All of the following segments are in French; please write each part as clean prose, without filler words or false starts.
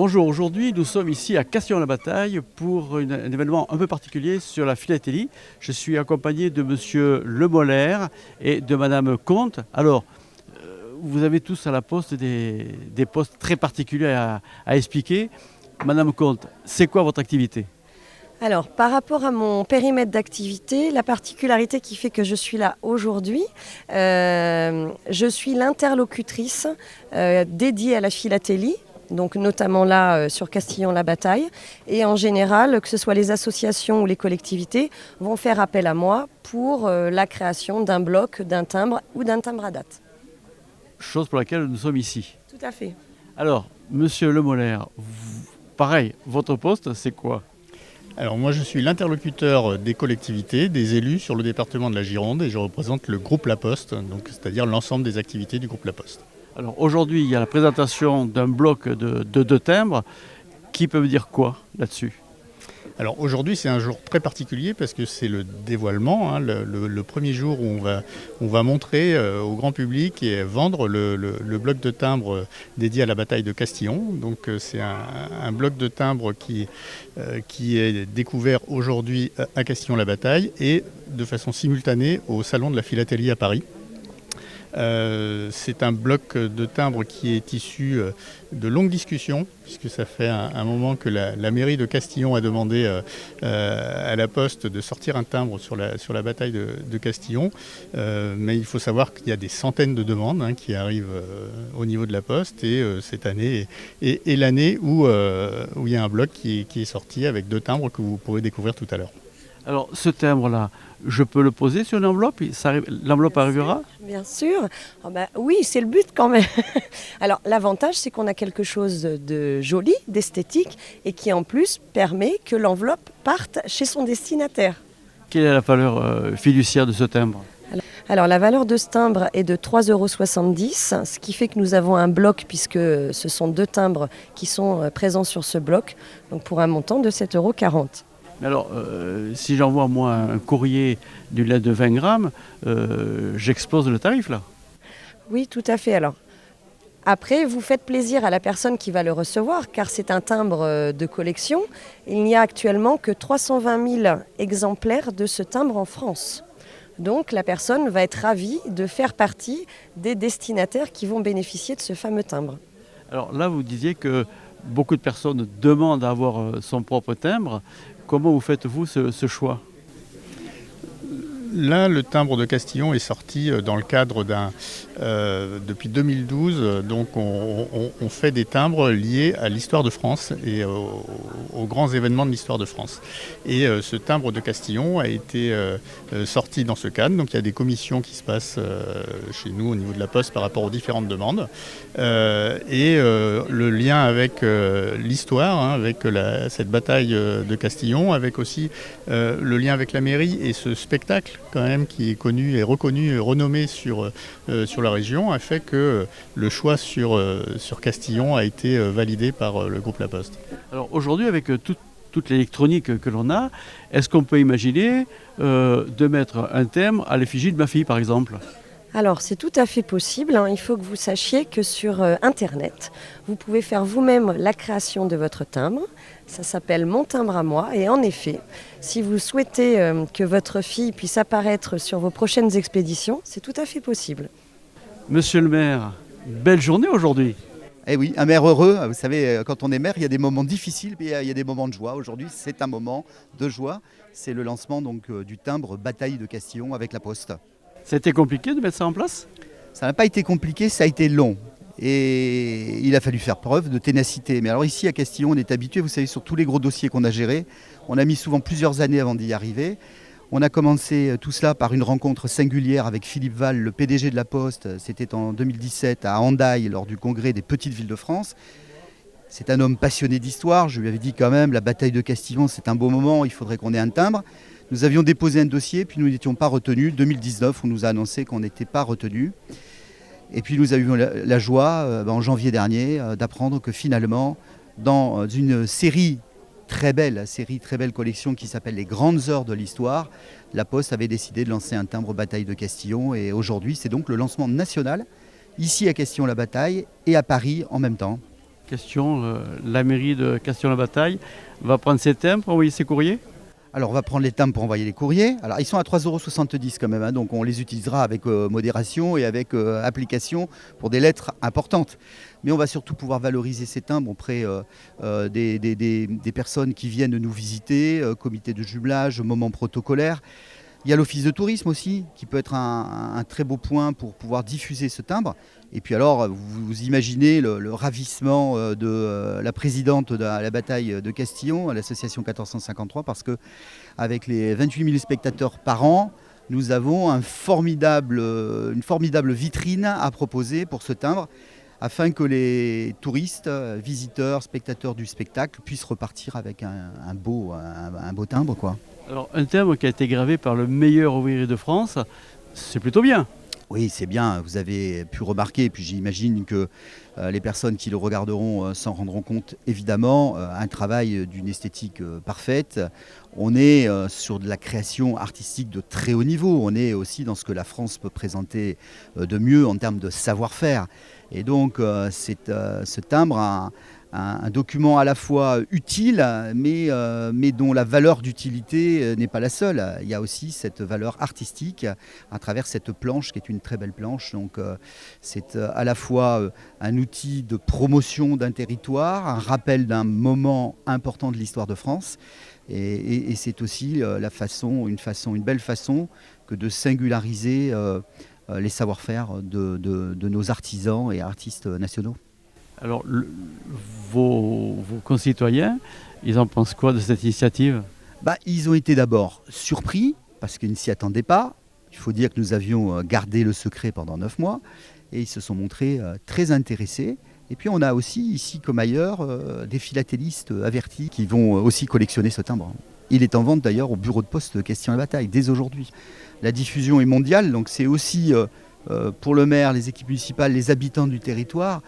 Bonjour, aujourd'hui nous sommes ici à Castillon-la-Bataille pour un événement un peu particulier sur la philatélie. Je suis accompagné de monsieur Le Molaire et de madame Comte. Alors, vous avez tous à la poste des postes très particuliers à expliquer. Madame Comte, c'est quoi votre activité? Alors, par rapport à mon périmètre d'activité, la particularité qui fait que je suis là aujourd'hui, je suis l'interlocutrice dédiée à la philatélie, donc notamment là sur Castillon-la-Bataille. Et en général, que ce soit les associations ou les collectivités, vont faire appel à moi pour la création d'un bloc, d'un timbre ou d'un timbre à date. Chose pour laquelle nous sommes ici. Tout à fait. Alors, monsieur Le Molaire, pareil, votre poste, c'est quoi? Alors moi je suis l'interlocuteur des collectivités, des élus sur le département de la Gironde et je représente le groupe La Poste, donc c'est-à-dire l'ensemble des activités du groupe La Poste. Alors aujourd'hui, il y a la présentation d'un bloc de deux timbres. Qui peut me dire quoi là-dessus? Alors aujourd'hui c'est un jour très particulier parce que c'est le dévoilement, le premier jour où on va montrer au grand public et vendre le bloc de timbres dédié à la bataille de Castillon. Donc c'est un bloc de timbres qui est découvert aujourd'hui à Castillon-la-Bataille et de façon simultanée au Salon de la Philatélie à Paris. C'est un bloc de timbres qui est issu de longues discussions, puisque ça fait un moment que la mairie de Castillon a demandé à la Poste de sortir un timbre sur la bataille de Castillon. Mais il faut savoir qu'il y a des centaines de demandes qui arrivent au niveau de la Poste, et cette année est l'année où il y a un bloc qui est sorti avec deux timbres que vous pourrez découvrir tout à l'heure. Alors ce timbre-là, je peux le poser sur une enveloppe? L'enveloppe arrivera? Bien sûr. Oh ben, oui, c'est le but quand même. Alors l'avantage, c'est qu'on a quelque chose de joli, d'esthétique, et qui en plus permet que l'enveloppe parte chez son destinataire. Quelle est la valeur fiduciaire de ce timbre? Alors la valeur de ce timbre est de 3,70 €, ce qui fait que nous avons un bloc, puisque ce sont deux timbres qui sont présents sur ce bloc, donc pour un montant de 7,40 €. Mais alors, si j'envoie moi un courrier d'une lettre de 20 grammes, j'explose le tarif là. Oui, tout à fait. Alors, après, vous faites plaisir à la personne qui va le recevoir, car c'est un timbre de collection. Il n'y a actuellement que 320 000 exemplaires de ce timbre en France. Donc, la personne va être ravie de faire partie des destinataires qui vont bénéficier de ce fameux timbre. Alors là, vous disiez que beaucoup de personnes demandent à avoir son propre timbre. Comment vous faites-vous ce choix? Là, le timbre de Castillon est sorti dans le cadre depuis 2012. Donc, on fait des timbres liés à l'histoire de France et aux grands événements de l'histoire de France. Et ce timbre de Castillon a été sorti dans ce cadre. Donc, il y a des commissions qui se passent chez nous au niveau de la Poste par rapport aux différentes demandes. Le lien avec l'histoire, avec cette bataille de Castillon, avec aussi le lien avec la mairie et ce spectacle quand même qui est connu et reconnu et renommé sur la région, a fait que le choix sur Castillon a été validé par le groupe La Poste. Alors aujourd'hui, avec toute l'électronique que l'on a, est-ce qu'on peut imaginer de mettre un thème à l'effigie de ma fille par exemple? Alors, c'est tout à fait possible. Il faut que vous sachiez que sur Internet, vous pouvez faire vous-même la création de votre timbre. Ça s'appelle Mon timbre à moi. Et en effet, si vous souhaitez que votre fille puisse apparaître sur vos prochaines expéditions, c'est tout à fait possible. Monsieur le maire, belle journée aujourd'hui. Eh oui, un maire heureux. Vous savez, quand on est maire, il y a des moments difficiles, mais il y a des moments de joie. Aujourd'hui, c'est un moment de joie. C'est le lancement donc, du timbre Bataille de Castillon avec la Poste. C'était compliqué de mettre ça en place? Ça n'a pas été compliqué, ça a été long. Et il a fallu faire preuve de ténacité. Mais alors ici à Castillon, on est habitué, vous savez, sur tous les gros dossiers qu'on a gérés. On a mis souvent plusieurs années avant d'y arriver. On a commencé tout cela par une rencontre singulière avec Philippe Val, le PDG de la Poste. C'était en 2017 à Hendaye, lors du congrès des petites villes de France. C'est un homme passionné d'histoire. Je lui avais dit quand même, la bataille de Castillon, c'est un beau moment, il faudrait qu'on ait un timbre. Nous avions déposé un dossier, puis nous n'étions pas retenus. 2019, on nous a annoncé qu'on n'était pas retenus. Et puis nous avions la joie, en janvier dernier, d'apprendre que finalement, dans une série très belle collection qui s'appelle Les Grandes Heures de l'Histoire, la Poste avait décidé de lancer un timbre Bataille de Castillon. Et aujourd'hui, c'est donc le lancement national, ici à Castillon-la-Bataille et à Paris en même temps. question, la mairie de Castillon-la-Bataille va prendre ses timbres pour envoyer ses courriers? Alors on va prendre les timbres pour envoyer les courriers. Alors ils sont à 3,70 € quand même, hein, donc on les utilisera avec modération et avec application pour des lettres importantes. Mais on va surtout pouvoir valoriser ces timbres auprès des personnes qui viennent nous visiter, comité de jumelage, moment protocolaire. Il y a l'office de tourisme aussi, qui peut être un très beau point pour pouvoir diffuser ce timbre. Et puis alors, vous imaginez le ravissement de la présidente de la bataille de Castillon, à l'association 1453, parce qu'avec les 28 000 spectateurs par an, nous avons une formidable vitrine à proposer pour ce timbre, afin que les touristes, visiteurs, spectateurs du spectacle puissent repartir avec un beau timbre, quoi. Alors, un timbre qui a été gravé par le meilleur ouvrier de France, c'est plutôt bien. Oui, c'est bien, vous avez pu remarquer, puis j'imagine que les personnes qui le regarderont s'en rendront compte, évidemment, un travail d'une esthétique parfaite. On est sur de la création artistique de très haut niveau, on est aussi dans ce que la France peut présenter de mieux en termes de savoir-faire. Et donc, ce timbre un document à la fois utile, mais dont la valeur d'utilité n'est pas la seule. Il y a aussi cette valeur artistique à travers cette planche qui est une très belle planche. Donc c'est à la fois un outil de promotion d'un territoire, un rappel d'un moment important de l'histoire de France. Et c'est aussi une belle façon que de singulariser les savoir-faire de nos artisans et artistes nationaux. Alors, vos concitoyens, ils en pensent quoi de cette initiative? Ils ont été d'abord surpris, parce qu'ils ne s'y attendaient pas. Il faut dire que nous avions gardé le secret pendant 9 mois, et ils se sont montrés très intéressés. Et puis on a aussi, ici comme ailleurs, des philatélistes avertis qui vont aussi collectionner ce timbre. Il est en vente d'ailleurs au bureau de poste de Castillon-la-Bataille, dès aujourd'hui. La diffusion est mondiale, donc c'est aussi pour le maire, les équipes municipales, les habitants du territoire,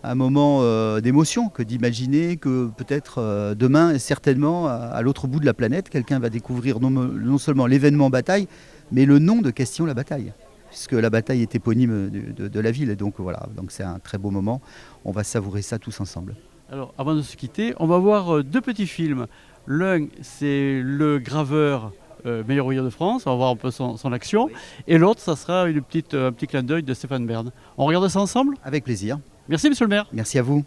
un moment d'émotion que d'imaginer que peut-être demain, et certainement à l'autre bout de la planète, quelqu'un va découvrir non seulement l'événement bataille, mais le nom de Castillon-la-Bataille, puisque la bataille est éponyme de la ville. Et donc voilà, donc c'est un très beau moment. On va savourer ça tous ensemble. Alors avant de se quitter, on va voir 2 petits films. L'un, c'est le graveur meilleur ouvrier de France, on va voir un peu son action. Oui. Et l'autre, ça sera un petit clin d'œil de Stéphane Bern. On regarde ça ensemble? Avec plaisir. Merci monsieur le maire. Merci à vous.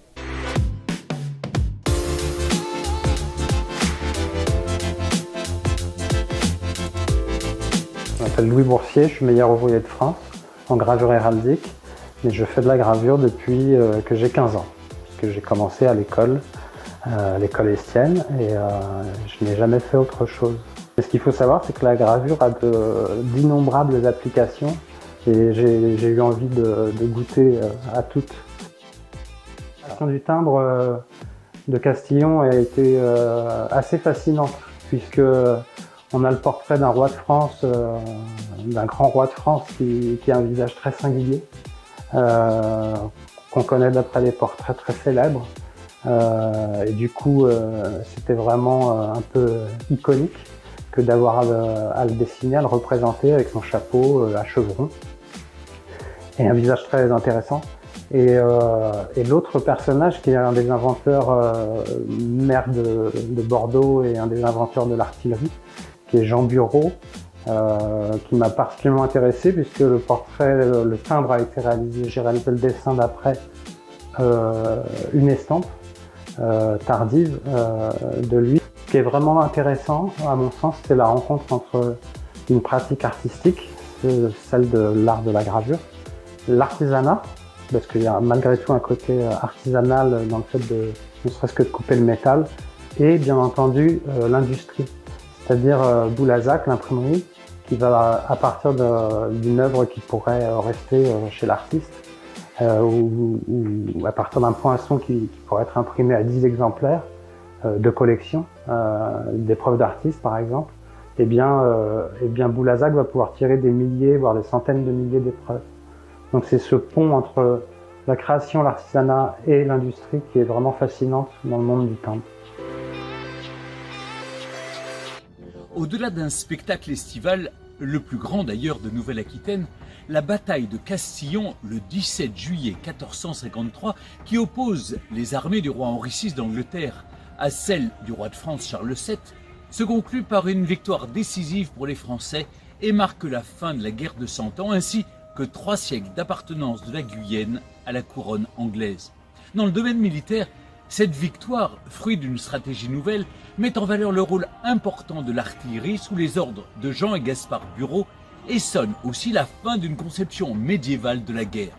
Je m'appelle Louis Boursier, je suis meilleur ouvrier de France en gravure héraldique, mais je fais de la gravure depuis que j'ai 15 ans, puisque j'ai commencé à l'école Estienne, et je n'ai jamais fait autre chose. Et ce qu'il faut savoir, c'est que la gravure a d'innombrables applications, et j'ai eu envie de goûter à toutes. La création du timbre de Castillon a été assez fascinante, puisque on a le portrait d'un roi de France, d'un grand roi de France qui a un visage très singulier, qu'on connaît d'après des portraits très célèbres. Et du coup, c'était vraiment un peu iconique que d'avoir à le dessiner, à le représenter avec son chapeau à chevrons et un visage très intéressant. Et l'autre personnage qui est un des inventeurs, maire de Bordeaux et un des inventeurs de l'artillerie, qui est Jean Bureau, qui m'a particulièrement intéressé puisque le portrait, le timbre a été réalisé, j'ai réalisé le dessin d'après une estampe tardive de lui. Ce qui est vraiment intéressant, à mon sens, c'est la rencontre entre une pratique artistique, celle de l'art de la gravure, l'artisanat, parce qu'il y a malgré tout un côté artisanal dans le fait de ne serait-ce que de couper le métal, et bien entendu l'industrie, c'est-à-dire Boulazac, l'imprimerie, qui va à partir d'une œuvre qui pourrait rester chez l'artiste, ou à partir d'un poinçon qui pourrait être imprimé à 10 exemplaires de collection, d'épreuves d'artistes par exemple, et bien Boulazac va pouvoir tirer des milliers, voire des centaines de milliers d'épreuves. Donc c'est ce pont entre la création, l'artisanat et l'industrie qui est vraiment fascinante dans le monde du timbre. Au-delà d'un spectacle estival, le plus grand d'ailleurs de Nouvelle-Aquitaine, la bataille de Castillon le 17 juillet 1453 qui oppose les armées du roi Henri VI d'Angleterre à celles du roi de France Charles VII se conclut par une victoire décisive pour les Français et marque la fin de la guerre de Cent Ans ainsi que 3 siècles d'appartenance de la Guyenne à la couronne anglaise. Dans le domaine militaire, cette victoire, fruit d'une stratégie nouvelle, met en valeur le rôle important de l'artillerie sous les ordres de Jean et Gaspard Bureau et sonne aussi la fin d'une conception médiévale de la guerre.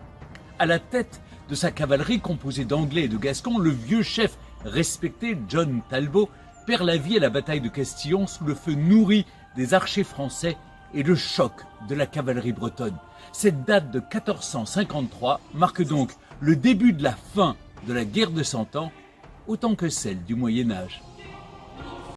À la tête de sa cavalerie composée d'Anglais et de Gascons, le vieux chef respecté John Talbot perd la vie à la bataille de Castillon sous le feu nourri des archers français et le choc de la cavalerie bretonne. Cette date de 1453 marque donc le début de la fin de la guerre de Cent Ans, autant que celle du Moyen Âge.